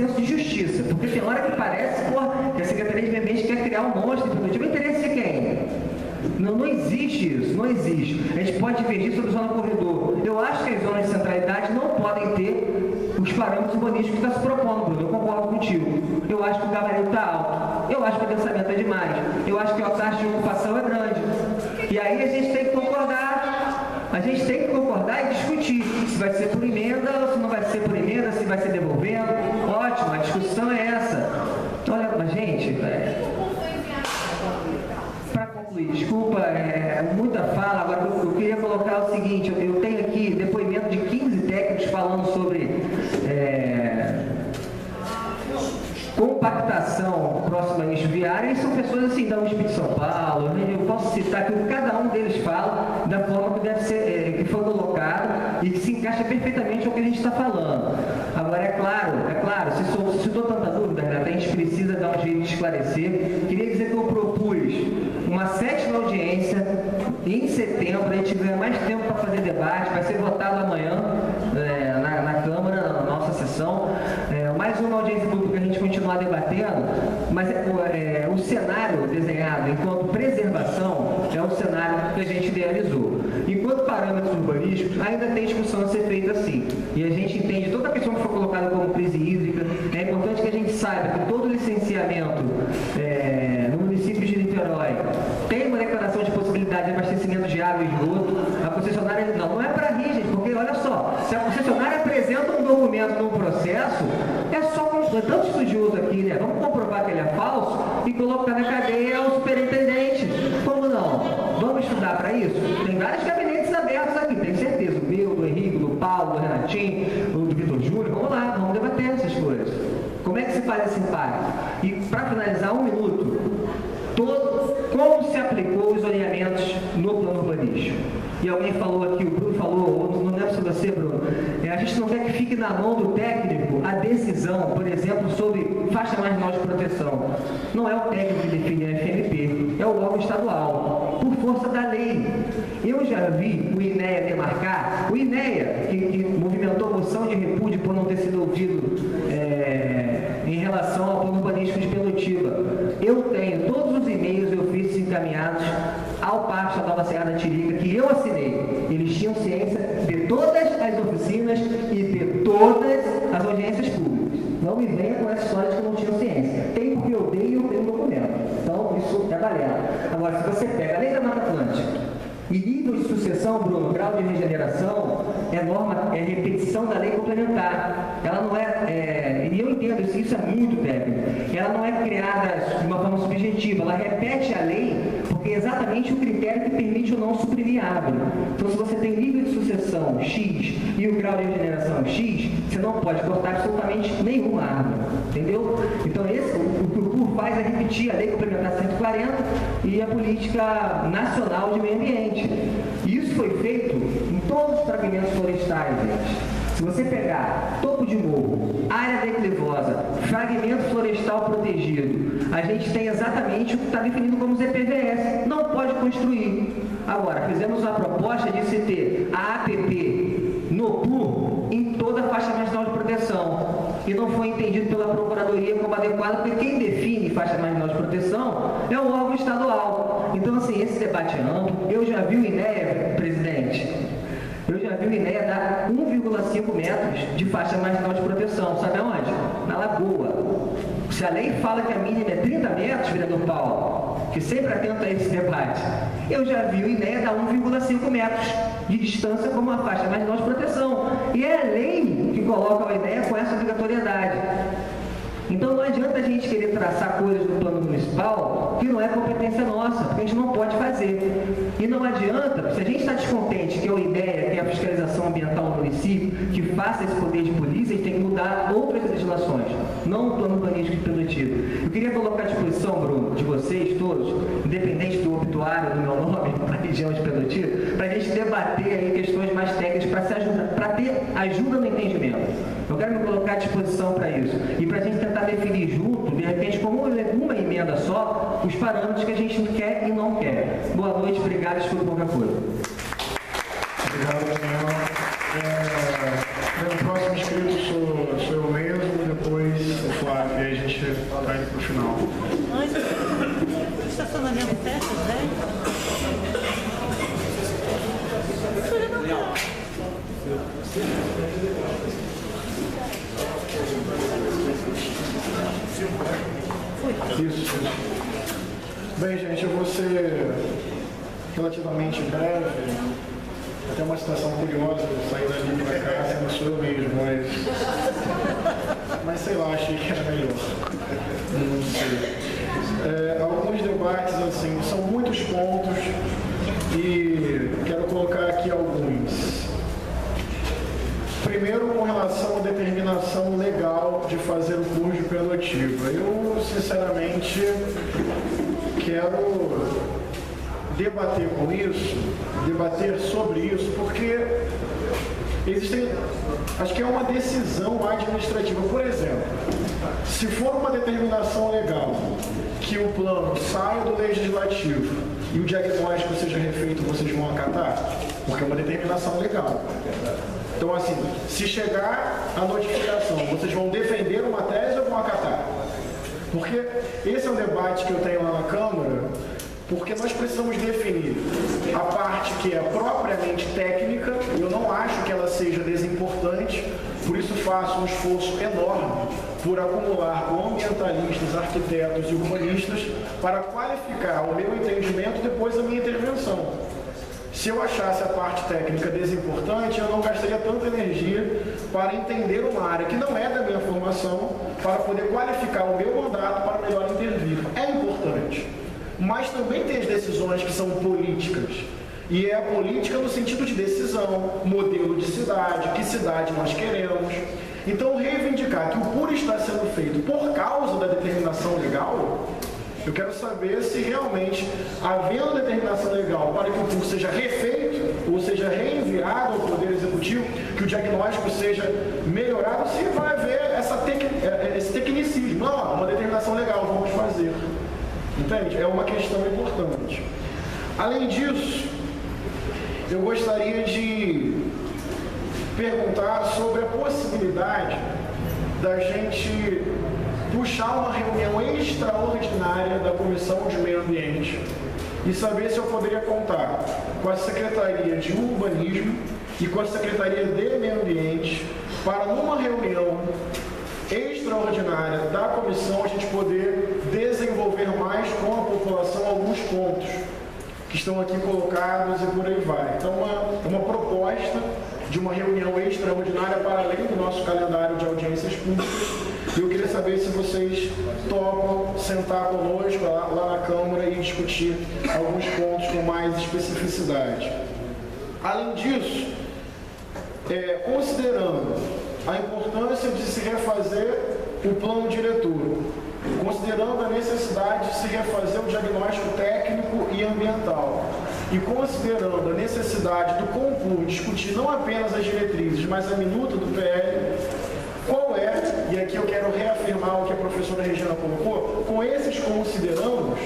senso de justiça, porque tem hora que parece, que a Secretaria de Meio Ambiente quer criar um monstro impeditivo. O interesse de quem? Não existe isso, não existe. A gente pode divergir sobre zona corredor. Eu acho que as zonas de centralidade não podem ter os parâmetros urbanísticos que está se propondo, Bruno. Eu concordo contigo. Eu acho que o gabarito está alto. Eu acho que o adensamento é demais. Eu acho que a taxa de ocupação é grande. E aí a gente tem que concordar. A gente tem que concordar e discutir se vai ser por emenda ou se não vai ser por emenda, se vai ser devolvendo. Ótimo, a discussão é essa. Olha, mas gente, para concluir, desculpa, muita fala. Agora eu queria colocar o seguinte: eu tenho aqui depoimento de 15 técnicos falando sobre compactação próxima a nicho viário, e são pessoas assim da USP de São Paulo. Eu posso citar que cada um deles fala da forma que deve ser, que foi colocado e que se encaixa perfeitamente ao que a gente está falando. Agora, é claro, se dou tanta dúvida, Renata, a gente precisa dar um jeito de esclarecer. Queria dizer que eu propus uma 7ª audiência em setembro. A gente ganha mais tempo para fazer debate, vai ser votado amanhã na Câmara, na nossa sessão. Mais uma audiência pública a gente continuar debatendo, mas o cenário desenhado enquanto preservação é o cenário que a gente idealizou. Enquanto parâmetros urbanísticos, ainda tem discussão a ser feita assim. E a gente entende toda a questão que foi colocada como crise hídrica. É importante que a gente saiba que todo licenciamento no município de Niterói tem uma declaração de possibilidade de abastecimento de água e esgoto. A concessionária não é para rir, gente, porque olha só, se a concessionária apresenta um documento no processo, é só tanto estudioso aqui, né? Vamos comprovar que ele é falso e colocar na cadeia o superintendente. Como não? Vamos estudar para isso? Tem vários gabinetes abertos aqui, tenho certeza. O meu, do Henrique, do Paulo, do Renatinho, do Vitor Júnior. Vamos lá, vamos debater essas coisas. Como é que se faz esse impacto? E para finalizar, 1 minuto. Como se aplicou os zoneamentos no plano urbanístico? E alguém falou aqui, o Bruno falou, não lembro se você, Bruno, a gente não quer que fique na mão do técnico a decisão, por exemplo, sobre faixa marginal de proteção. Não é o técnico que define a FMP, é o órgão estadual, por força da lei. Eu já vi o INEA demarcar, o INEA, que movimentou moção de repúdio por não ter sido ouvido em relação ao plano urbanístico de Pelotiba. Eu tenho todos os e-mails e ofícios encaminhados ao Parque Estadual da Serra da Tirica, que eu assinei. Eles tinham ciência de todas as oficinas e de todas as audiências públicas. Não me venha com essa história de que não tinham ciência. Tem porque eu dei e eu tenho um documento. Então, isso é valendo. Agora, se você pega a Lei da Mata Atlântica e nível de sucessão, Bruno, grau de regeneração, é repetição da lei complementar. Ela não e eu entendo isso é muito técnico. Ela não é criada de uma forma subjetiva, ela repete a lei porque é exatamente o critério que permite ou não suprimir a árvore. Então, se você tem nível de sucessão X e o grau de regeneração X, você não pode cortar absolutamente nenhuma árvore. Entendeu? Então, o que o CUR faz é repetir a lei complementar 140 e a política nacional de meio ambiente. E isso foi feito em todos os fragmentos florestais, gente. Se você pegar topo de morro, área declivosa, fragmento florestal protegido, a gente tem exatamente o que está definido como ZPVS. Não pode construir. Agora, fizemos uma proposta de se ter a APP no PUR em toda a faixa marginal de proteção. E não foi entendido pela Procuradoria como adequado, porque quem define faixa marginal de proteção é o órgão estadual. Então, assim, esse debate é amplo. Eu já vi o INEA, presidente, dar 1,5 metros de faixa marginal de proteção. Sabe aonde? Na Lagoa. Se a lei fala que a mínima é 30 metros, vereador Paulo, que sempre atenta a esse debate, eu já vi o INEA dar 1,5 metros de distância como uma faixa marginal de proteção. E é a lei que coloca o INEA com essa obrigatoriedade. Então não adianta a gente querer traçar coisas no plano municipal que não é competência nossa, porque a gente não pode fazer. E não adianta, se a gente está descontente que é a ideia, que é a fiscalização ambiental no município, que faça esse poder de polícia, a gente tem que mudar outras legislações, não o plano urbanístico e produtivo. Eu queria colocar à disposição, Bruno, de vocês todos, independente do obituário do meu nome, para a região de Pelotiba, para a gente debater aí questões mais técnicas, para ter ajuda no entendimento. Eu quero me colocar à disposição para isso. E para a gente tentar definir junto, de repente, como uma emenda só, os parâmetros que a gente quer e não quer. Boa noite, obrigado, escuta qualquer coisa. Obrigado, senhor. O próximo inscrito sou eu mesmo, depois final. O estacionamento fecha às 10? Isso. Bem, gente, eu vou ser relativamente breve. Tem uma situação curiosa, eu saí dali pra cá, não sou eu mesmo, mas sei lá, achei que era melhor. Não sei. Alguns debates, assim, são muitos pontos e quero colocar aqui alguns. Primeiro, com relação à determinação legal de fazer o curso de prenotiva. Eu, sinceramente, quero debater com isso, debater sobre isso, porque existem, acho que é uma decisão administrativa. Por exemplo, se for uma determinação legal que o plano saia do legislativo e o diagnóstico seja refeito, vocês vão acatar? Porque é uma determinação legal. Então, assim, se chegar a notificação, vocês vão defender uma tese ou vão acatar? Porque esse é um debate que eu tenho lá na Câmara, porque nós precisamos definir a parte que é propriamente técnica. Eu não acho que ela seja desimportante, por isso faço um esforço enorme por acumular com ambientalistas, arquitetos e urbanistas para qualificar o meu entendimento depois da minha intervenção. Se eu achasse a parte técnica desimportante, eu não gastaria tanta energia para entender uma área que não é da minha formação, para poder qualificar o meu mandato para melhor intervir. É importante. Mas também tem as decisões que são políticas. E é a política no sentido de decisão, modelo de cidade, que cidade nós queremos. Então, reivindicar que o PUR está sendo feito por causa da determinação legal, eu quero saber se realmente, havendo determinação legal para que o PUR seja refeito, ou seja reenviado ao Poder Executivo, que o diagnóstico seja melhorado, se vai haver esse tecnicismo. Não, uma determinação legal, vamos fazer. Entende? É uma questão importante. Além disso, eu gostaria de perguntar sobre a possibilidade da gente puxar uma reunião extraordinária da Comissão de Meio Ambiente e saber se eu poderia contar com a Secretaria de Urbanismo e com a Secretaria de Meio Ambiente para, numa reunião extraordinária da comissão, a gente poder desenvolver mais com a população alguns pontos que estão aqui colocados e por aí vai. Então, uma proposta de uma reunião extraordinária para além do nosso calendário de audiências públicas. Eu queria saber se vocês topam sentar conosco lá na Câmara e discutir alguns pontos com mais especificidade. Além disso, considerando a importância de se refazer o plano diretor, considerando a necessidade de se refazer o diagnóstico técnico e ambiental, e considerando a necessidade do CONPUR discutir não apenas as diretrizes, mas a minuta do PL, qual é, e aqui eu quero reafirmar o que a professora Regina colocou, com esses considerandos,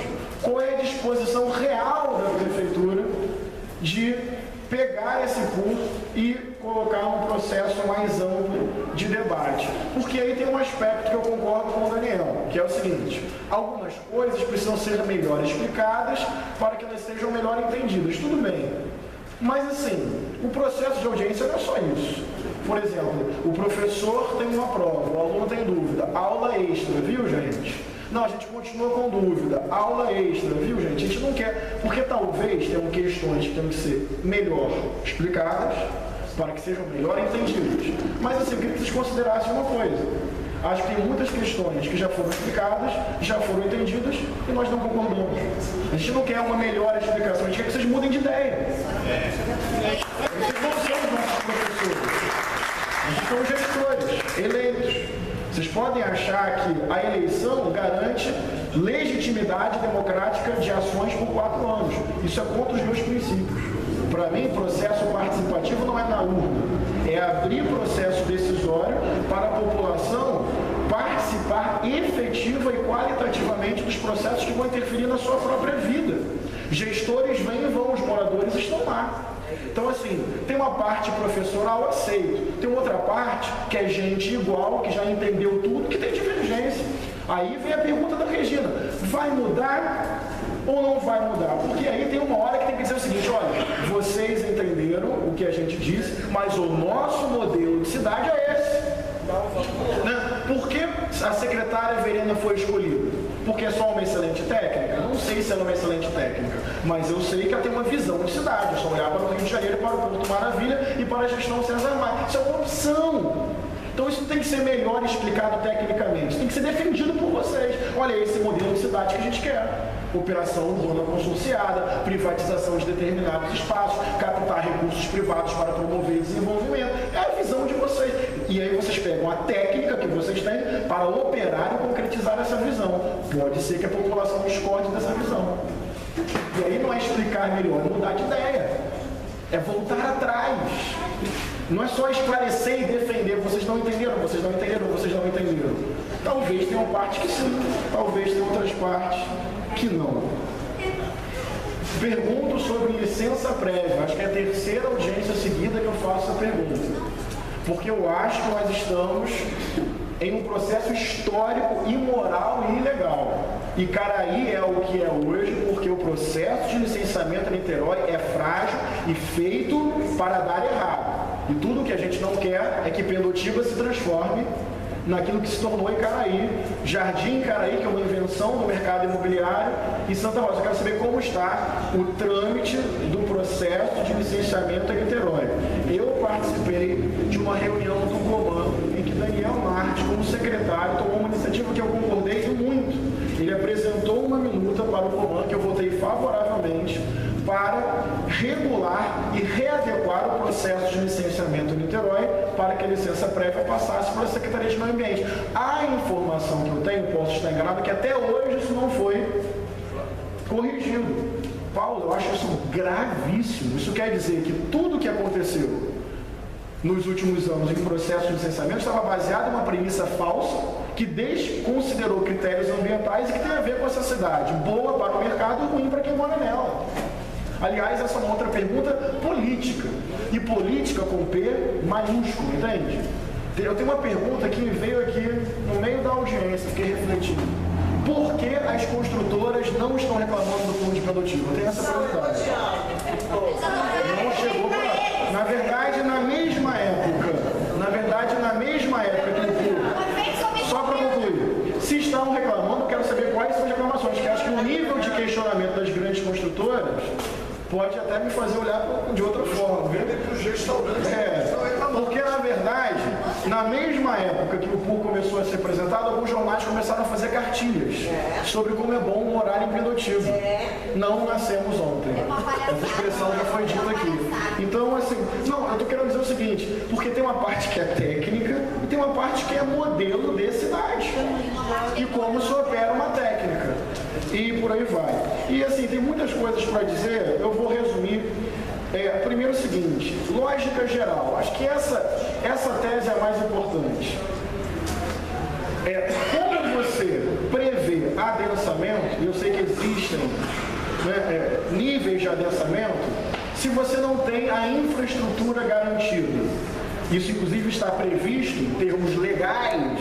qual é a disposição real da Prefeitura de pegar esse PUR e colocar um processo mais amplo de debate. Porque aí tem um aspecto que eu concordo com o Daniel, que é o seguinte: algumas coisas precisam ser melhor explicadas para que elas sejam melhor entendidas. Tudo bem. Mas assim, o processo de audiência não é só isso. Por exemplo, o professor tem uma prova, o aluno tem dúvida, aula extra, viu, gente? Não, a gente continua com dúvida, aula extra, viu, gente? A gente não quer, porque talvez tenham questões que tenham que ser melhor explicadas para que sejam melhor entendidas. Mas assim, eu queria que vocês considerassem uma coisa. Acho que tem muitas questões que já foram explicadas, já foram entendidas e nós não concordamos. A gente não quer uma melhor explicação, a gente quer que vocês mudem de ideia. Vocês não são os nossos professores. A gente são os gestores, eleitos. Vocês podem achar que a eleição garante legitimidade democrática de ações por 4 anos. Isso é contra os meus princípios. Para mim, processo participativo não é na urna. É abrir processo decisório para a população participar efetiva e qualitativamente dos processos que vão interferir na sua própria vida. Gestores vêm e vão, os moradores estão lá. Então, assim, tem uma parte professoral, aceito. Tem outra parte que é gente igual, que já entendeu tudo, que tem divergência. Aí vem a pergunta da Regina, vai mudar ou não vai mudar? Porque aí tem uma hora que tem que dizer o seguinte, olha, vocês entenderam o que a gente disse, mas o nosso modelo de cidade é esse. Né? Por que a secretária Verena foi escolhida? Porque é só uma excelente técnica? Eu não sei se ela é uma excelente técnica, mas eu sei que ela tem uma visão de cidade. É só olhar para o Rio de Janeiro, para o Porto Maravilha e para a gestão César Maia. Isso é uma opção. Então isso tem que ser melhor explicado tecnicamente. Tem que ser defendido por vocês. Olha, esse modelo de cidade que a gente quer. Operação urbana consorciada, privatização de determinados espaços, captar recursos privados para promover desenvolvimento. É a visão de vocês. E aí vocês pegam a técnica que vocês têm para operar e concretizar essa visão. Pode ser que a população discorde dessa visão. E aí não é explicar melhor, é mudar de ideia. É voltar atrás. Não é só esclarecer e defender. Vocês não entenderam, vocês não entenderam, vocês não entenderam. Talvez tenham parte que sim, talvez tenham outras partes que não. Pergunto sobre licença prévia. Acho que é a terceira audiência seguida que eu faço essa pergunta. Porque eu acho que nós estamos em um processo histórico, imoral e ilegal. E Caraí é o que é hoje porque o processo de licenciamento em Niterói é frágil e feito para dar errado. E tudo que a gente não quer é que Pendotiba se transforme naquilo que se tornou em Caraí, Jardim Caraí, que é uma invenção do mercado imobiliário, e Santa Rosa. Eu quero saber como está o trâmite do processo de licenciamento em Niterói. Eu participei de uma reunião do Coman em que Daniel Martins, como secretário, tomou uma iniciativa que eu concordei muito. Ele apresentou uma minuta para o Coman, que eu votei favoravelmente, para regular e readequar o processo de licenciamento em Niterói para que a licença prévia passasse para a Secretaria de Meio Ambiente. A informação que eu tenho, posso estar enganado, que até hoje isso não foi corrigido. Paulo, eu acho isso gravíssimo. Isso quer dizer que tudo que aconteceu nos últimos anos em processo de licenciamento estava baseado em uma premissa falsa que desconsiderou critérios ambientais e que tem a ver com essa cidade boa para o mercado e ruim para quem mora nela. Aliás, essa é uma outra pergunta política. E política com P maiúsculo, entende? Eu tenho uma pergunta que me veio aqui no meio da audiência, fiquei refletindo. Por que as construtoras não estão reclamando do fundo de Pendotiba? Eu tenho essa pergunta. Não chegou para... Na verdade, na mesma época que o fundo... Só para concluir. Se estão reclamando, quero saber quais são as reclamações, que acho que o nível de questionamento das grandes construtoras pode até me fazer olhar de outra forma. Porque, na verdade, na mesma época que o PUR começou a ser apresentado, alguns jornais começaram a fazer cartilhas sobre como é bom morar em Pendotiba. Não nascemos ontem. Essa expressão já foi dita aqui. Então, assim, não, eu estou querendo dizer o seguinte, porque tem uma parte que é técnica e tem uma parte que é modelo de cidade. E como se opera uma técnica. E por aí vai. E assim, tem muitas coisas para dizer, eu vou resumir. Primeiro o seguinte, lógica geral. Acho que essa tese é a mais importante. Como você prevê adensamento, e eu sei que existem níveis de adensamento, se você não tem a infraestrutura garantida. Isso, inclusive, está previsto em termos legais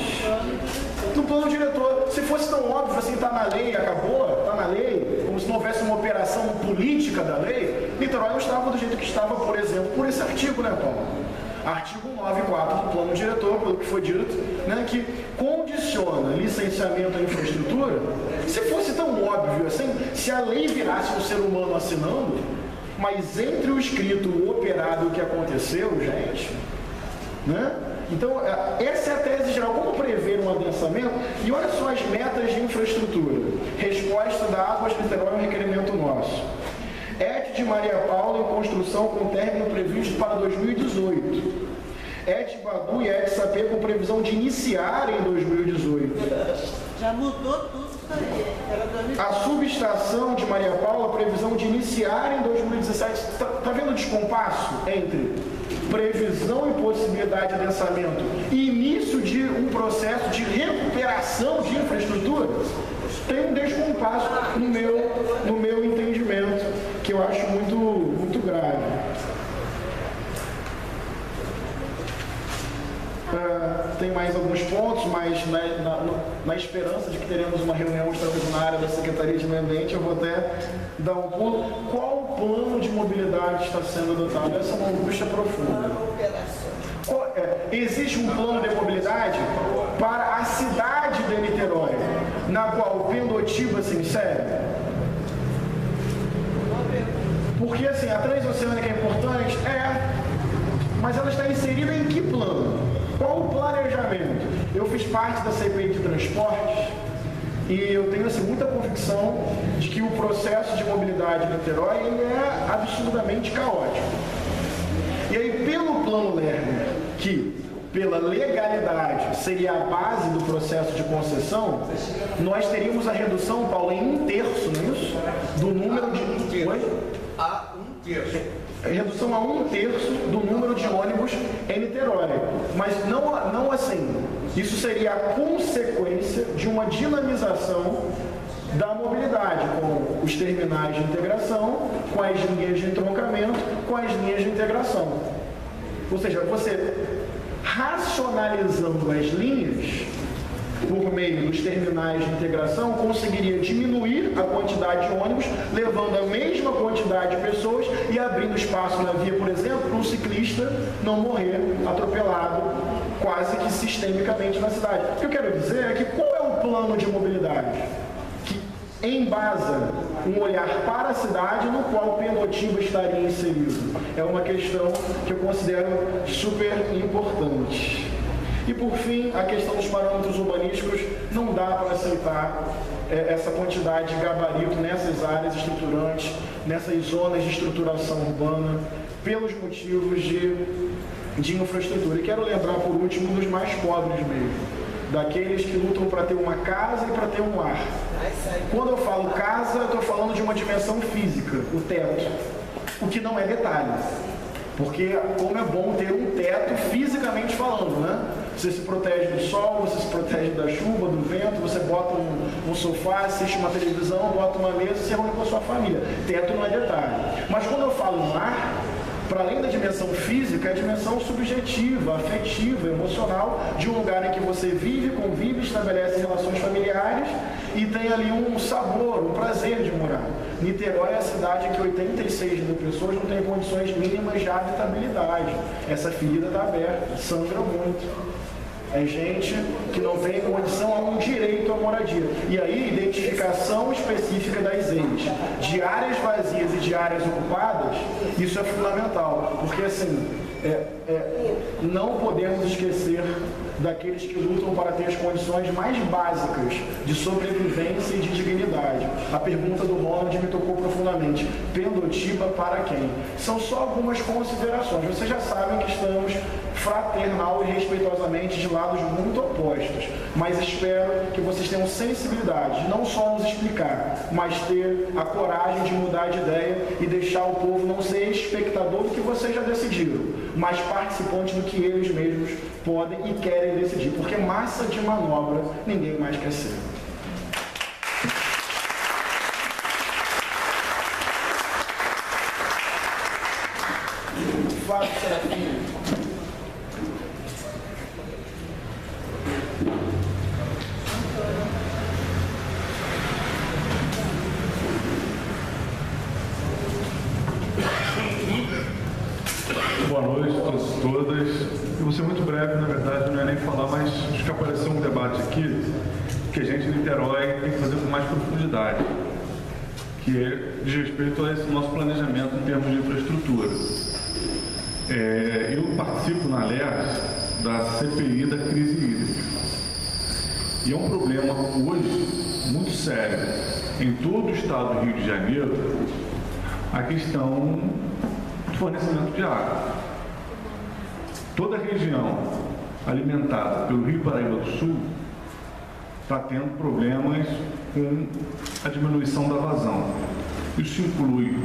no plano diretor. Se fosse tão óbvio assim, está na lei, acabou, está na lei, como se não houvesse uma operação política da lei, Niterói não estava do jeito que estava, por exemplo, por esse artigo, né, Paulo? Artigo 9.4 do plano diretor, pelo que foi dito, né, que condiciona licenciamento à infraestrutura. Se fosse tão óbvio assim, se a lei virasse um ser humano assinando, mas entre o escrito, o operado e o que aconteceu, gente... Né? Então, essa é a tese geral. Como prever um adensamento? E olha só as metas de infraestrutura. Resposta da Águas Niterói é um requerimento nosso. ET de Maria Paula em construção com término previsto para 2018. ET Badu e ET Sapê com previsão de iniciar em 2018. Já mudou tudo isso aí. A subestação de Maria Paula, previsão de iniciar em 2017. Está vendo o descompasso entre previsão e possibilidade de adensamento e início de um processo de recuperação de infraestrutura? Tem um descompasso no meu entendimento, que eu acho muito grave. tem mais alguns pontos, mas na esperança de que teremos uma reunião extraordinária da Secretaria de Meio Ambiente, eu vou até dar um pulo. Qual plano de mobilidade está sendo adotado? Essa é uma angústia profunda. Existe um plano de mobilidade para a cidade de Niterói, na qual o Pendotiba se insere? Porque assim, a transoceânica é importante? Mas ela está inserida em que plano? Qual o planejamento? Eu fiz parte da CPI de transportes e eu tenho assim, muita convicção de que o processo de mobilidade em Niterói ele é absurdamente caótico. E aí, pelo plano Lerner, que pela legalidade seria a base do processo de concessão, nós teríamos a redução, Paulo, em 1/3, não é isso? Do número de... A 1/3. Redução a 1/3 do número de ônibus em Niterói. Mas não assim. Isso seria a consequência de uma dinamização da mobilidade, com os terminais de integração, com as linhas de entroncamento, com as linhas de integração. Ou seja, você racionalizando as linhas por meio dos terminais de integração, conseguiria diminuir a quantidade de ônibus, levando a mesma quantidade de pessoas e abrindo espaço na via, por exemplo, para um ciclista não morrer atropelado quase que sistemicamente na cidade. O que eu quero dizer é que qual é o plano de mobilidade? Que embasa um olhar para a cidade no qual o Pendotiba estaria inserido. É uma questão que eu considero super importante. E por fim, a questão dos parâmetros urbanísticos, não dá para aceitar essa quantidade de gabarito nessas áreas estruturantes, nessas zonas de estruturação urbana, pelos motivos de infraestrutura. E quero lembrar, por último, dos mais pobres mesmo, daqueles que lutam para ter uma casa e para ter um lar. Quando eu falo casa, eu estou falando de uma dimensão física, o teto, o que não é detalhe. Porque como é bom ter um teto fisicamente falando, né? Você se protege do sol, você se protege da chuva, do vento, você bota um sofá, assiste uma televisão, bota uma mesa e se reúne com a sua família. Teto não é detalhe. Mas quando eu falo em lar, para além da dimensão física, é a dimensão subjetiva, afetiva, emocional, de um lugar em que você vive, convive, estabelece relações familiares e tem ali um sabor, um prazer de morar. Niterói é a cidade em que 86 mil pessoas não têm condições mínimas de habitabilidade. Essa ferida está aberta, sangra muito. É gente que não tem condição a um direito à moradia. E aí, identificação específica das EIs, de áreas vazias e de áreas ocupadas, isso é fundamental. Porque, assim, não podemos esquecer daqueles que lutam para ter as condições mais básicas de sobrevivência e de dignidade. A pergunta do Ronald me tocou profundamente. Pendotiba para quem? São só algumas considerações. Vocês já sabem que estamos fraternal e respeitosamente de lados muito opostos, mas espero que vocês tenham sensibilidade de não só nos explicar, mas ter a coragem de mudar de ideia e deixar o povo não ser espectador do que vocês já decidiram, mas participante do que eles mesmos podem e querem decidir, porque massa de manobra ninguém mais quer ser. Fábio Serafim. Boa noite a todos e todas. Eu vou ser muito breve, na verdade, não é nem falar, mas acho que apareceu um debate aqui que a gente em Niterói tem que fazer com mais profundidade, que é de respeito a esse nosso planejamento em termos de infraestrutura. Eu participo na LERJ da CPI da crise hídrica. E é um problema hoje muito sério em todo o estado do Rio de Janeiro a questão do fornecimento de água. Toda a região alimentada pelo Rio Paraíba do Sul está tendo problemas com a diminuição da vazão. Isso inclui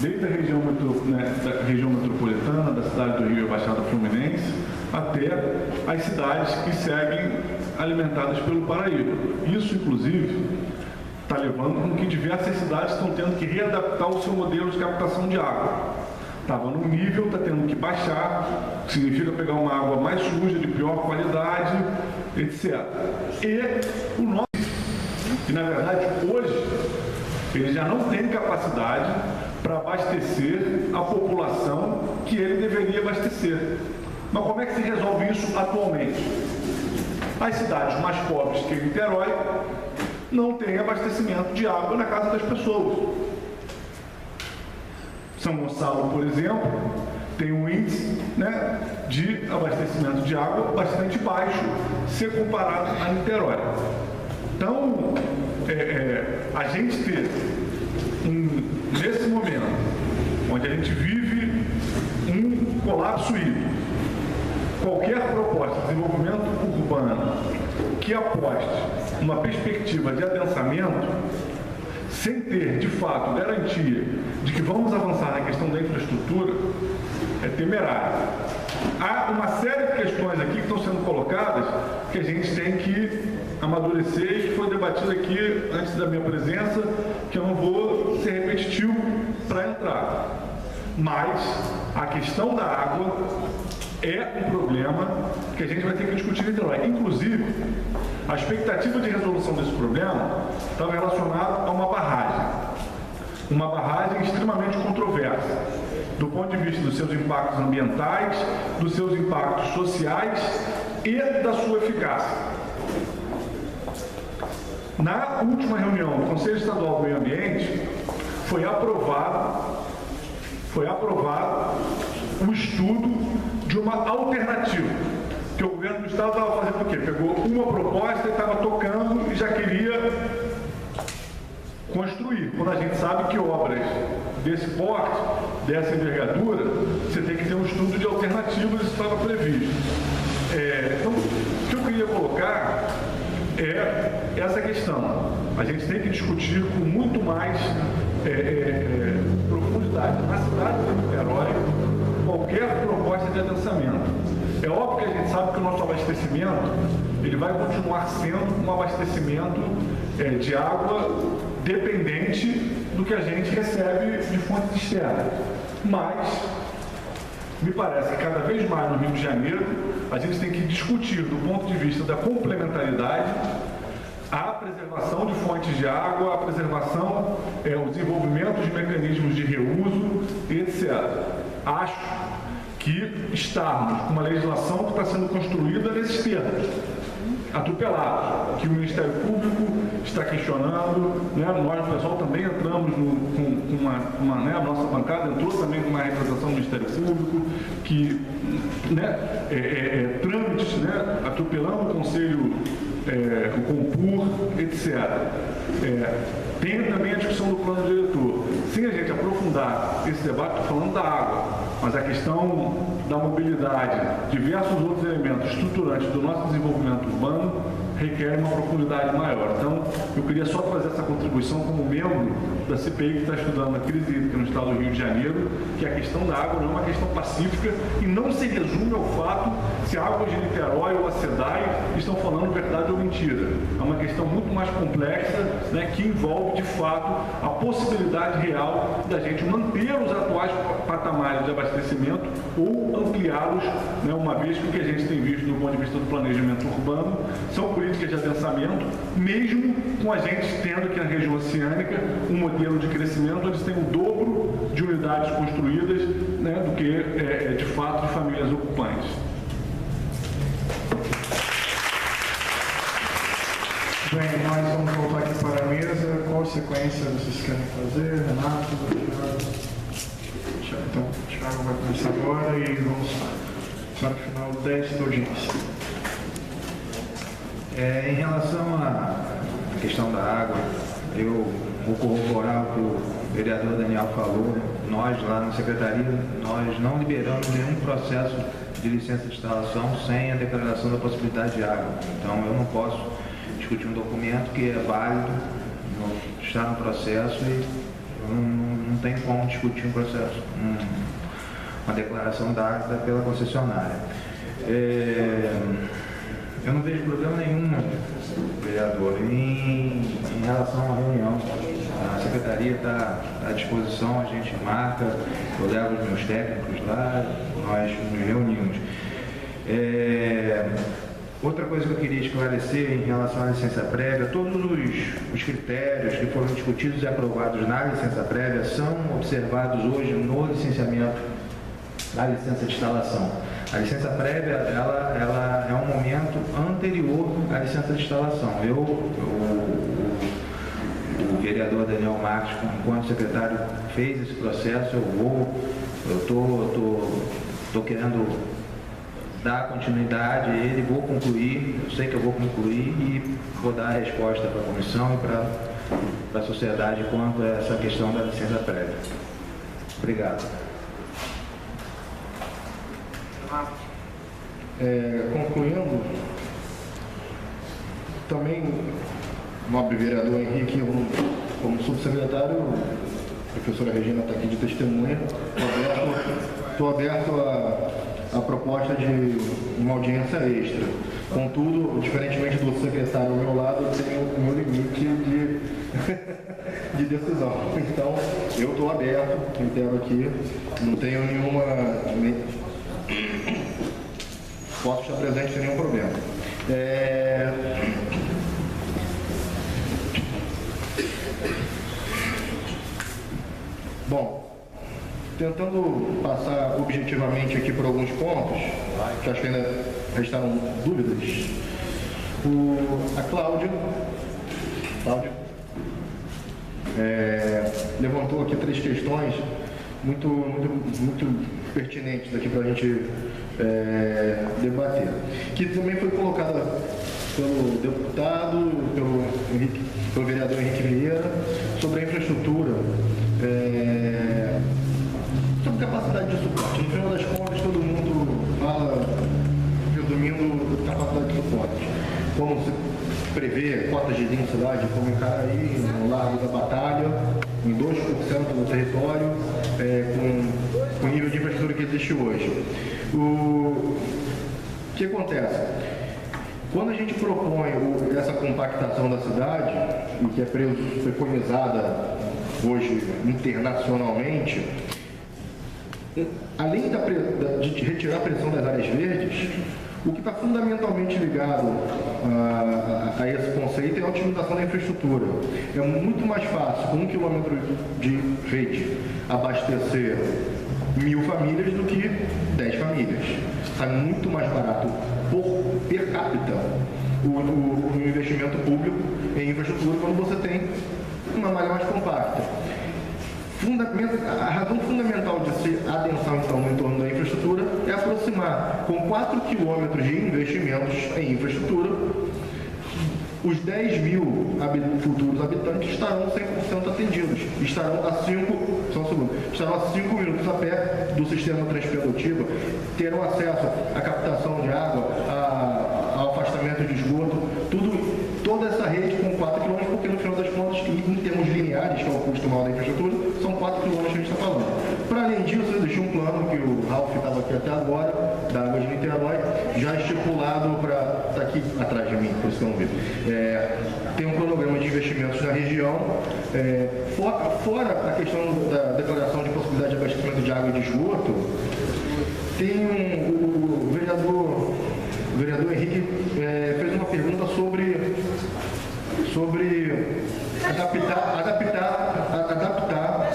desde a região, da região metropolitana, da cidade do Rio e Baixada Fluminense, até as cidades que seguem alimentadas pelo Paraíba. Isso, inclusive, está levando com que diversas cidades estão tendo que readaptar o seu modelo de captação de água. Estava no nível, está tendo que baixar, significa pegar uma água mais suja, de pior qualidade, etc. E o nosso, que na verdade hoje, ele já não tem capacidade para abastecer a população que ele deveria abastecer. Mas como é que se resolve isso atualmente? As cidades mais pobres que Niterói não têm abastecimento de água na casa das pessoas. São Gonçalo, por exemplo, tem um índice, né, de abastecimento de água bastante baixo se comparado a Niterói. Então, a gente ter, nesse momento, onde a gente vive um colapso hídrico, qualquer proposta de desenvolvimento urbano que aposte uma perspectiva de adensamento, sem ter, de fato, garantia de que vamos avançar na questão da infraestrutura, é temerário. Há uma série de questões aqui que estão sendo colocadas que a gente tem que amadurecer e que foi debatido aqui antes da minha presença, que eu não vou ser repetitivo para entrar. Mas a questão da água é um problema que a gente vai ter que discutir em Niterói. Inclusive, a expectativa de resolução desse problema estava relacionada a uma barragem extremamente controversa, do ponto de vista dos seus impactos ambientais, dos seus impactos sociais e da sua eficácia. Na última reunião do Conselho Estadual do Meio Ambiente, foi aprovado o estudo de uma alternativa, que o governo do estado estava fazendo o quê? Pegou uma proposta e estava tocando e já queria construir. Quando a gente sabe que obras desse porte, dessa envergadura, você tem que ter um estudo de alternativas, isso estava previsto. Então, o que eu queria colocar é essa questão. A gente tem que discutir com muito mais profundidade na cidade de Niterói qualquer proposta de adensamento. É óbvio que a gente sabe que o nosso abastecimento ele vai continuar sendo um abastecimento de água dependente do que a gente recebe de fontes externas. Mas me parece que cada vez mais no Rio de Janeiro a gente tem que discutir do ponto de vista da complementaridade a preservação de fontes de água, a preservação, o desenvolvimento de mecanismos de reuso, etc. Acho que estarmos com uma legislação que está sendo construída nesses termos, atropelados, que o Ministério Público está questionando, né? Nós, o pessoal, também entramos a nossa bancada entrou também com uma representação do Ministério Público, que trâmites, atropelando o Conselho, o Compur, etc. Tem também a discussão do plano diretor. Sem a gente aprofundar esse debate, estou falando da água, mas a questão da mobilidade, diversos outros elementos estruturantes do nosso desenvolvimento urbano, requer uma profundidade maior. Então, eu queria só fazer essa contribuição como membro da CPI que está estudando a crise hídrica no estado do Rio de Janeiro, que a questão da água não é uma questão pacífica e não se resume ao fato se a água de Niterói ou a SEDAI estão falando verdade ou mentira. É uma questão muito mais complexa, que envolve, de fato, a possibilidade real da gente manter os atuais patamares de abastecimento ou ampliá-los, uma vez que o que a gente tem visto do ponto de vista do planejamento urbano são políticas de adensamento, mesmo com a gente tendo aqui na região oceânica um modelo de crescimento onde tem o dobro de unidades construídas do que, de fato, de famílias ocupantes. Bem, nós vamos voltar aqui para a mesa. Qual sequência vocês querem fazer? Renato? Então, o Thiago vai começar agora e vamos para o final 10 da audiência. Em relação à questão da água, eu vou corroborar o que o vereador Daniel falou. Nós, lá na Secretaria, nós não liberamos nenhum processo de licença de instalação sem a declaração da possibilidade de água. Então, eu não posso discutir um documento que é válido, está no processo e não tem como discutir um processo, uma declaração dada pela concessionária. Eu não vejo problema nenhum, vereador, em relação à reunião. a secretaria está à disposição, a gente marca, eu levo os meus técnicos lá, nós nos reunimos. Outra coisa que eu queria esclarecer em relação à licença prévia, todos os critérios que foram discutidos e aprovados na licença prévia são observados hoje no licenciamento da licença de instalação. A licença prévia, ela é um momento anterior à licença de instalação. O vereador Daniel Marques, enquanto secretário, fez esse processo, eu estou querendo dar continuidade a ele, vou concluir, eu sei que eu vou concluir e vou dar a resposta para a comissão e para a sociedade quanto a essa questão da licença prévia. Obrigado. Concluindo, também, nobre vereador Henrique, como subsecretário, a professora Regina está aqui de testemunha, estou aberto a proposta de uma audiência extra. Contudo, diferentemente do secretário ao meu lado, eu tenho o meu limite de decisão. Então, eu estou aberto, entendo aqui, não tenho nenhuma... Posso estar presente sem nenhum problema. Bom, tentando passar objetivamente aqui por alguns pontos, que acho que ainda restaram dúvidas. A Cláudia levantou aqui 3 questões muito pertinentes aqui para a gente debater, que também foi colocada pelo deputado, pelo vereador Henrique Vieira, sobre a infraestrutura, sobre capacidade de suporte. No final das contas, todo mundo fala, resumindo, capacidade de suporte. Como se prevê cotas de densidade, como encara aí no Largo da Batalha, em 2% do território, com o nível de infraestrutura que existe hoje. O que acontece? Quando a gente propõe essa compactação da cidade, e que é preconizada hoje internacionalmente, além de retirar a pressão das áreas verdes, o que está fundamentalmente ligado a esse conceito é a otimização da infraestrutura. É muito mais fácil, com 1 quilômetro de rede, abastecer 1000 famílias do que 10 famílias. Sai muito mais barato per capita o investimento público em infraestrutura quando você tem uma malha mais compacta. A razão fundamental de se adensar então no entorno da infraestrutura é aproximar. Com 4 quilômetros de investimentos em infraestrutura, os 10.000 futuros habitantes estarão 100% atendidos. Estarão a 5 minutos a pé do sistema Transpiedotiba, terão acesso à captação de água, ao afastamento de esgoto, toda essa rede com 4 km, porque no final das contas, em termos lineares, que é o custo maior da infraestrutura, são 4 km que a gente está falando. Para além disso, existe um plano que o Ralf estava aqui até agora, da Água de Niterói, já estipulado para... Está aqui atrás de mim, por isso que eu não vi. Tem um cronograma de investimentos na região, fora a questão da declaração de possibilidade de abastecimento de água e de esgoto, tem o vereador Henrique fez uma pergunta sobre adaptar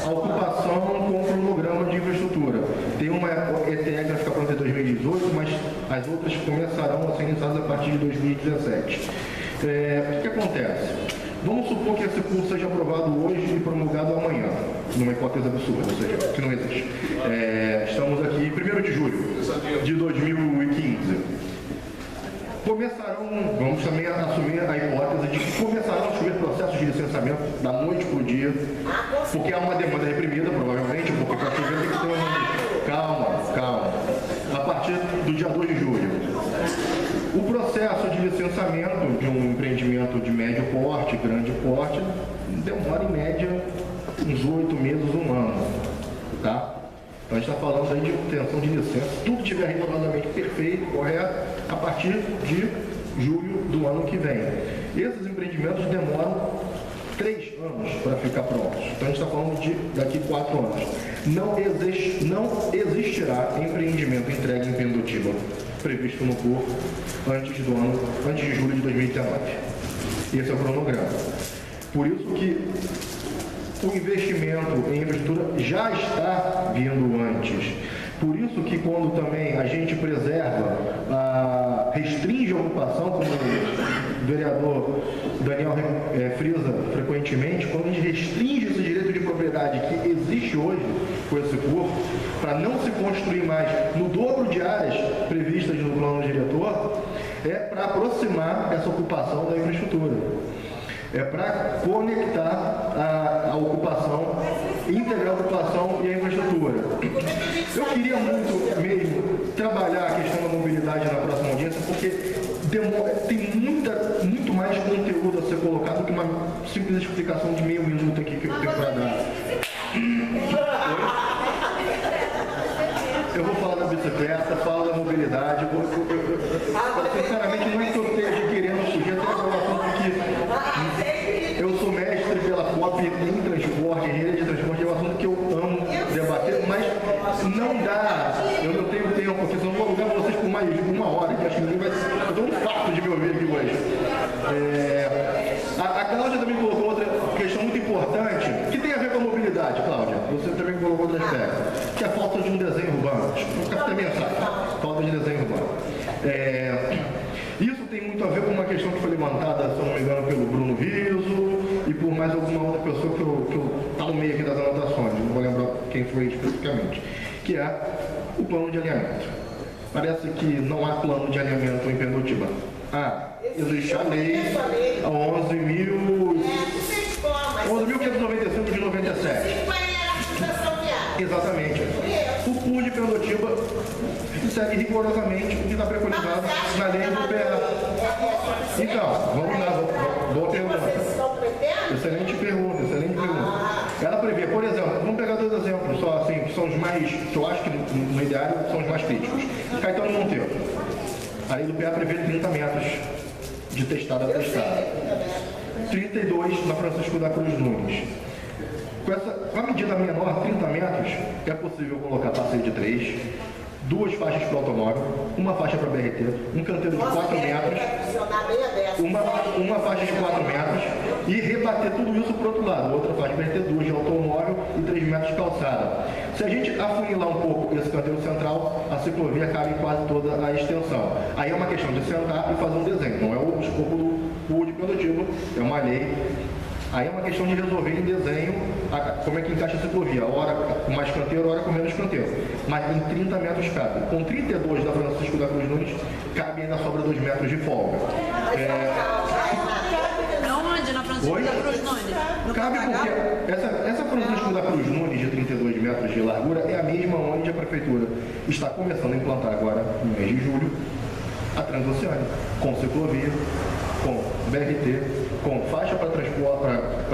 a ocupação com o cronograma de infraestrutura. Tem uma ETE que vai ficar pronta em 2018, mas as outras começarão a ser iniciadas a partir de 2017. O que acontece? Vamos supor que esse curso seja aprovado hoje e promulgado amanhã, numa hipótese absurda, ou seja, que não existe. Estamos aqui em 1º de julho de 2015. Vamos também assumir a hipótese de que começarão a chover processos de licenciamento da noite para o dia, porque há uma demanda reprimida, provavelmente, porque para chover tem que ter uma... Calma. A partir do dia 2 de julho. O processo de licenciamento de um empreendimento de médio porte, grande porte, demora em média uns 8 meses, 1 ano. Tá? Então a gente está falando aí de obtenção de licença. Tudo estiver rigorosamente perfeito, correto, a partir de julho do ano que vem. Esses empreendimentos demoram 3 anos para ficar prontos. Então a gente está falando de daqui 4 anos. Não existirá empreendimento entregue em Pindotiba previsto no PUR antes de julho de 2019. Esse é o cronograma. Por isso que o investimento em infraestrutura já está vindo antes. Por isso que quando também a gente preserva, restringe a ocupação, como o vereador Daniel frisa frequentemente, quando a gente restringe esse direito de propriedade que existe hoje com esse PUR, para não se construir mais no dobro de áreas previstas no plano diretor, é para aproximar essa ocupação da infraestrutura. É para conectar a ocupação, integrar a ocupação e a infraestrutura. Eu queria muito mesmo trabalhar a questão da mobilidade na próxima audiência, porque tem muito mais conteúdo a ser colocado do que uma simples explicação de meio minuto aqui que eu tenho para dar. Eu vou falar da bicicleta, falo da mobilidade. Sinceramente, não é que eu esteja querendo fugir até a relação que eu sou mestre pela POP em transporte, engenharia de transporte, é um assunto que eu amo debater, mas não dá, eu não tenho tempo, porque senão eu vou alugar vocês por mais de 1 hora, que acho que ninguém vai ter um fato de me ouvir aqui hoje. A Cláudia também colocou outra questão muito importante, que tem a ver com a mobilidade, Cláudia. Você também colocou outro aspecto, que é a falta de um desenho urbano. Vou ficar até mensagem, falta de desenho urbano. Isso tem muito a ver com uma questão que foi levantada, se eu não me engano, pelo Bruno Riso e por mais alguma outra pessoa que eu tá no meio aqui das anotações, não vou lembrar quem foi especificamente, que é o plano de alinhamento. Parece que não há plano de alinhamento em Pindotiba. Existe a lei 11.595 de 97. Exatamente. O PUR de Pindotiba segue rigorosamente o que está preconizado na lei do PA. Então, vamos lá, boa pergunta. Excelente pergunta. Ela prevê, por exemplo, vamos pegar 2 exemplos só assim, que são os mais, que eu acho que no ideário são os mais críticos. Caetano Monteiro. A lei do PA prevê 30 metros de testada a testada. 32 na Francisco da Cruz Nunes. Com a medida menor, 30 metros, é possível colocar passeio de 3, 2 faixas para automóvel, uma faixa para BRT, um canteiro de 4 metros, uma faixa de 4 metros e rebater tudo isso para o outro lado. Outra faixa de BRT, 2 de automóvel e 3 metros de calçada. Se a gente afunilar um pouco esse canteiro central, a ciclovia cabe em quase toda a extensão. Aí é uma questão de sentar e fazer um desenho. Não é o escopo do PUR de Pindotiba, é uma lei. Aí é uma questão de resolver em desenho como é que encaixa a ciclovia, hora com mais canteiro, hora com menos canteiro. Mas em 30 metros cabe. Com 32 da Francisco da Cruz Nunes, cabe ainda sobra 2 metros de folga. Onde? Na Francisco da Cruz Nunes? Cabe porque essa Francisco da Cruz Nunes de 32 metros de largura é a mesma onde a Prefeitura está começando a implantar agora, no mês de julho, a Transoceânica, com ciclovia, com BRT, com faixa para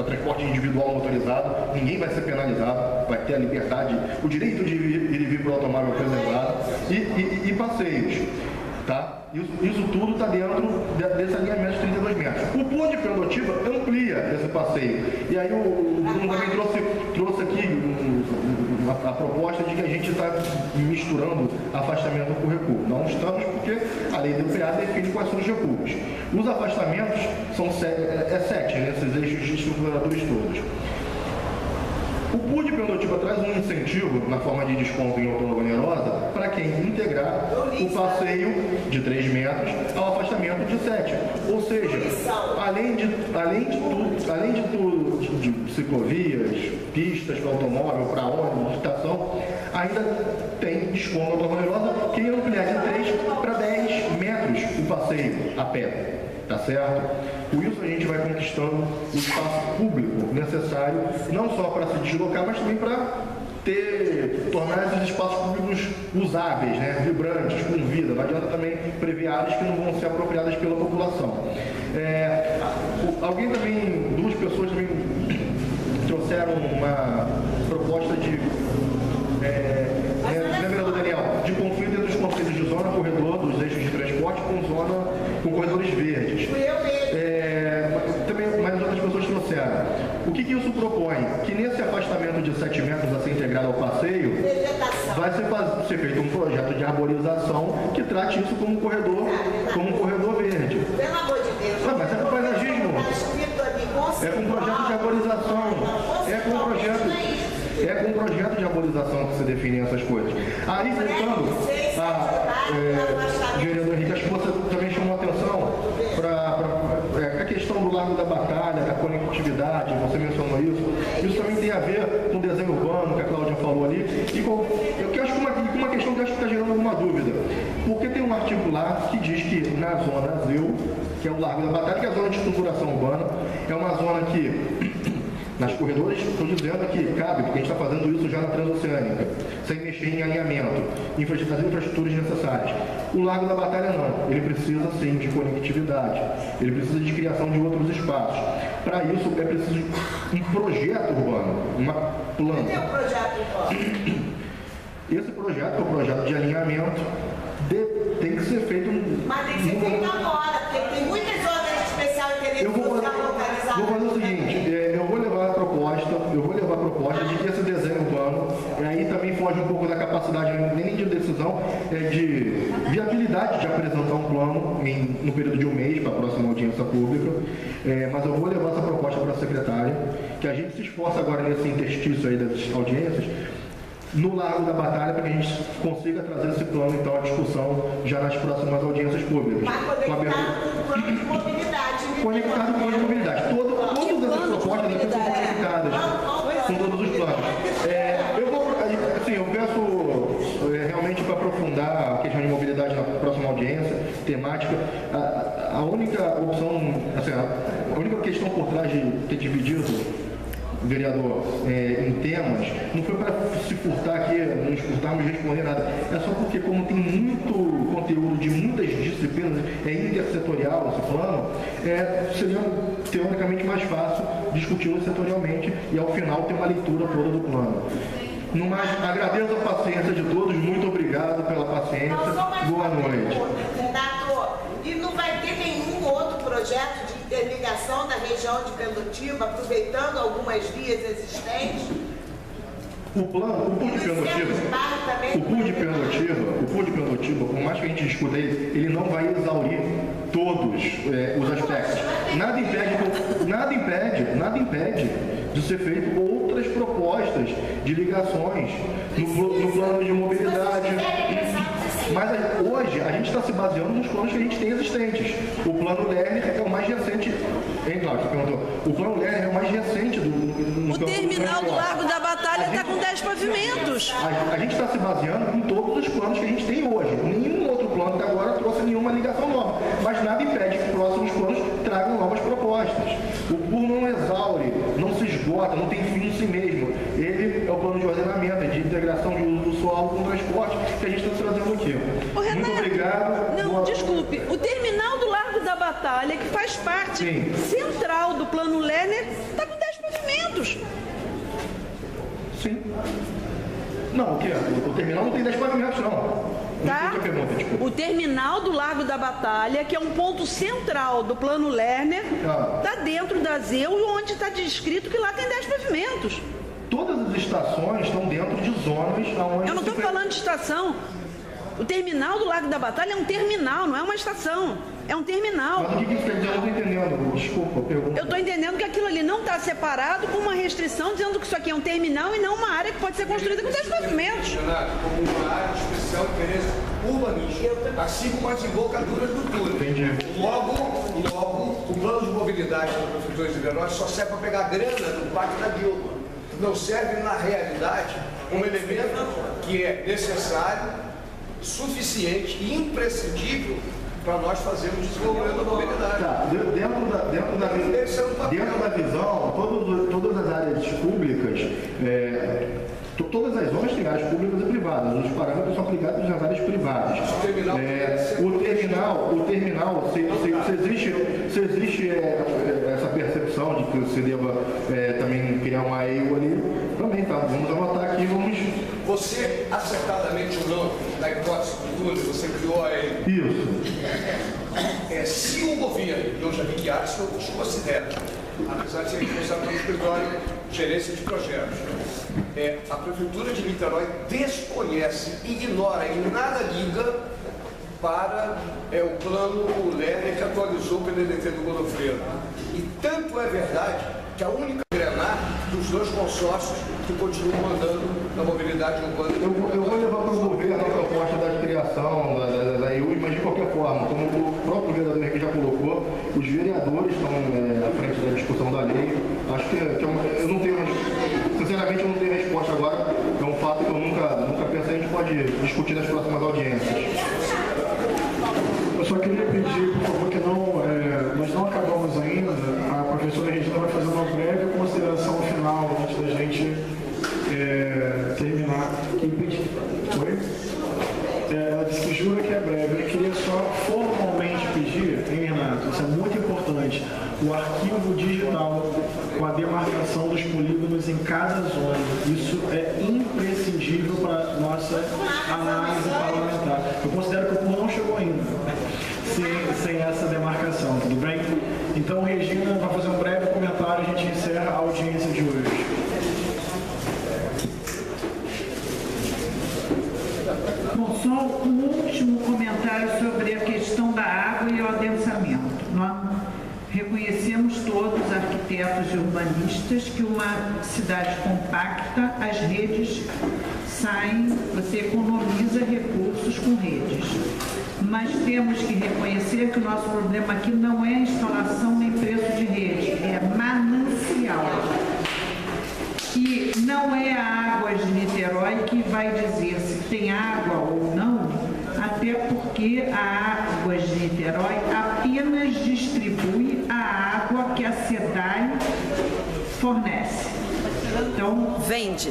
transporte individual motorizado, ninguém vai ser penalizado, vai ter a liberdade, o direito de ir e vir para o automóvel preservado e passeios. Tá? Isso tudo está dentro desse alinhamento de 32 metros. O PUR de Pindotiba amplia esse passeio. E aí o Bruno também trouxe aqui a proposta de que a gente está misturando afastamento com recuo. Não estamos, porque a lei do PA define quais são os recuos. Os afastamentos são 7 nesses eixos estruturadores todos. O PUR de Pindotiba traz um incentivo na forma de desconto em outorga onerosa para quem integrar o passeio de 3 metros ao afastamento de 7. Ou seja, além de tudo, de ciclovias, pistas para automóvel, para ônibus, estação, ainda tem desconto na outorga onerosa que ampliar de 3 para 10 metros o passeio a pé. Tá certo? Com isso a gente vai conquistando o espaço público necessário, não só para se deslocar, mas também para tornar esses espaços públicos usáveis, né? Vibrantes, com vida. Não adianta também prever áreas que não vão ser apropriadas pela população. Alguém também, 2 pessoas também trouxeram uma proposta de, vereador Daniel, de conflito entre os conselhos de zona, corredor, dos eixos de transporte com corredores verdes. Também mais outras pessoas trouxeram. O que isso propõe? Que nesse afastamento de 7 metros a ser integrado ao passeio, vai ser feito um projeto de arborização que trate isso como um corredor verde. Pelo amor de Deus. Mas é com paisagismo. É com projeto de arborização. É com projeto de arborização que se definem essas coisas. Aí, voltando, vereador Henrique, acho que você também chamou atenção para a questão do Largo da Batalha, da conectividade, você mencionou isso. Isso também tem a ver com o desenho urbano, que a Cláudia falou ali, e eu acho que uma questão que acho que está gerando alguma dúvida. Porque tem um artigo lá que diz que na zona Azeu, que é o Largo da Batalha, que é a zona de estruturação urbana, é uma zona que nas corredores, estou dizendo que cabe, porque a gente está fazendo isso já na Transoceânica, sem mexer em alinhamento, as infraestruturas necessárias. O Largo da Batalha não, ele precisa sim de conectividade, ele precisa de criação de outros espaços. Para isso é preciso um projeto urbano, uma planta. Cadê o projeto urbano? Esse projeto, que é o projeto de alinhamento, tem que ser feito... Mas tem que ser feito agora, porque tem muitas zonas de especial interesse social localizadas. Vou fazer o seguinte, eu vou levar a proposta de que esse desenho urbano, e aí também foge um pouco da capacidade nem de decisão, de viabilidade de apresentar um plano no período de um mês para a próxima audiência pública, mas eu vou levar essa proposta para a secretária, que a gente se esforça agora nesse interstício aí das audiências, no Largo da Batalha, para que a gente consiga trazer esse plano, então, à discussão já nas próximas audiências públicas. Mas conectado com o plano de mobilidade. Conectado com o plano de mobilidade. Todas as propostas devem ser conectadas com todos os planos. Eu peço realmente para aprofundar a questão de mobilidade na próxima audiência temática. A única opção, a única questão por trás de ter dividido, vereador, em temas, não foi para se furtar aqui, não nos furtarmos de responder nada. É só porque, como tem muito conteúdo de muitas disciplinas, é intersetorial esse plano, seria teoricamente mais fácil discuti-lo setorialmente e, ao final, ter uma leitura toda do plano. No mais, agradeço a paciência de todos, muito obrigado pela paciência. Boa noite. Renato, e não vai ter nenhum outro projeto de interligação da região de Pendotiba, aproveitando algumas vias existentes? O pool de Pendotiba, por mais que a gente discuta ele não vai exaurir todos os aspectos. Nada impede de ser feito outras propostas de ligações no plano de mobilidade. Mas hoje a gente está se baseando nos planos que a gente tem existentes. O plano Lerner é o mais recente. Hein, Cláudio, você perguntou? O plano Lerner é o mais recente do O terminal do Largo da Batalha está com 10 pavimentos. A gente está se baseando em todos os planos que a gente tem hoje. Nenhum outro plano até agora trouxe nenhuma ligação nova. Mas nada impede que próximos planos tragam novas propostas. O PUR não exaure, não se esgota, não tem fim em si mesmo. Ele é o plano de ordenamento, de integração de uso do solo com transporte que a gente está trazendo aqui. Ô, Renato, muito obrigado. Não, desculpe. O terminal do Largo da Batalha, que faz parte central do plano Lerner, está com 10 pavimentos. Sim. Não, o quê? O terminal não tem 10 pavimentos, não. Tá? O terminal do Largo da Batalha, que é um ponto central do plano Lerner, está dentro da ZEU, onde está descrito que lá tem 10 pavimentos. Todas as estações estão dentro de zonas onde... Eu não estou falando de estação. O terminal do Largo da Batalha é um terminal, não é uma estação. É um terminal. Mas o que isso quer dizer? Eu não estou entendendo. Desculpa, pergunta. Eu estou entendendo que aquilo ali não está separado com uma restrição dizendo que isso aqui é um terminal e não uma área que pode ser construída com 10 pavimentos. Como uma área de especial interesse urbanístico, assim como as desembocaduras do túnel. Entendi. Logo, o plano de mobilidade da Prefeitura de Veloz só serve para pegar grana do Pacto da Dilma. Não serve, na realidade, um elemento que é necessário, suficiente e imprescindível para nós fazermos desenvolvimento da mobilidade. Tá, dentro da visão, todas as áreas públicas, todas as zonas têm áreas públicas e privadas. Os parâmetros são aplicados nas áreas privadas. O terminal, se existe essa percepção de que se deva também criar uma EIU ali, também tá. Vamos anotar aqui, Você, acertadamente ou não, na hipótese do túnel, você criou a EIU. Isso. se o governo, eu já vi que há, isso eu desconsidero, apesar de ser responsável pelo escritório de gerência de projetos, a Prefeitura de Niterói desconhece, ignora e nada liga para o plano Lerner que atualizou o PDDT do Godofredo. E tanto é verdade que a única engrenar dos dois consórcios que continuam mandando na mobilidade urbana. Eu vou levar para o governo a proposta da criação da EUI, mas de qualquer forma, como o próprio vereador aqui já colocou, os vereadores estão à frente da discussão da lei. Acho que eu não tenho, sinceramente, eu não tenho resposta agora. É um fato que eu nunca pensei, a gente pode discutir nas próximas audiências. Eu só queria pedir, por favor, que nós não acabamos ainda. A professora Regina vai fazer uma breve consideração final antes da gente terminar. Oi? Ela disse que jura que é breve. Eu queria só formalmente pedir, hein, Renato, isso é muito importante, o arquivo digital com a demarcação dos polígonos em cada zona. Isso é imprescindível para nossa análise parlamentar. Eu considero que o povo não chegou ainda sem essa demarcação, tudo bem? Então, Regina vai fazer um breve comentário e a gente encerra a audiência de hoje. Bom, só um último comentário sobre a questão da água e o adensamento. Nós reconhecemos todos, arquitetos e urbanistas, que uma cidade compacta, as redes saem, você economiza recursos com redes. Mas temos que reconhecer que o nosso problema aqui não é instalação nem preço de rede, é manancial. E não é a Águas de Niterói que vai dizer se tem água ou não, até porque a Águas de Niterói apenas distribui a água que a SEDAI fornece. Então, vende.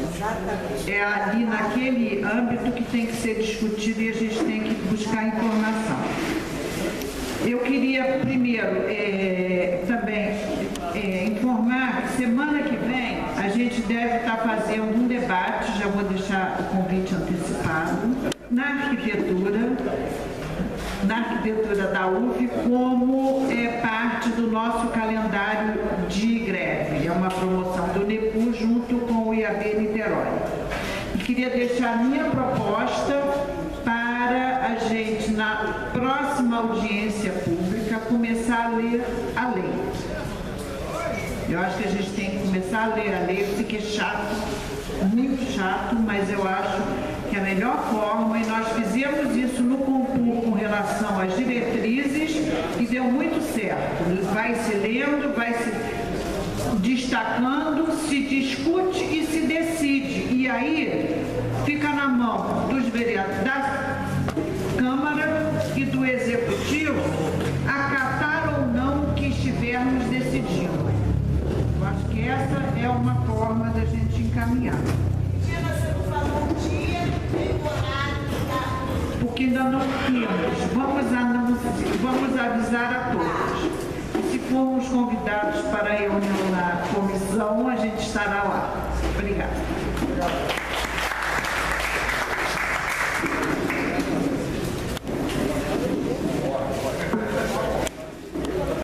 É ali naquele âmbito que tem que ser discutido e a gente tem que buscar informação. Eu queria primeiro também informar que semana que vem a gente deve estar fazendo um debate, já vou deixar o convite antecipado, na arquitetura da UF, como parte do nosso calendário de greve. É uma promoção do NEPU junto com o IAB Niterói. E queria deixar a minha proposta para a gente, na próxima audiência pública, começar a ler a lei. Eu acho que a gente tem que começar a ler a lei. Eu sei que é chato, muito chato, mas eu acho que é a melhor forma, e nós fizemos isso no concurso com relação às diretrizes e deu muito certo. Vai se lendo, vai se destacando, se discute e se decide. E aí fica na mão dos vereadores, da Câmara e do Executivo acatar ou não o que estivermos decidindo. Eu acho que essa é uma forma da gente encaminhar. Você não falou um dia, nem horário, porque ainda não temos. Vamos avisar a todos. Se formos convidados para a reunião na comissão, a gente estará lá. Obrigada.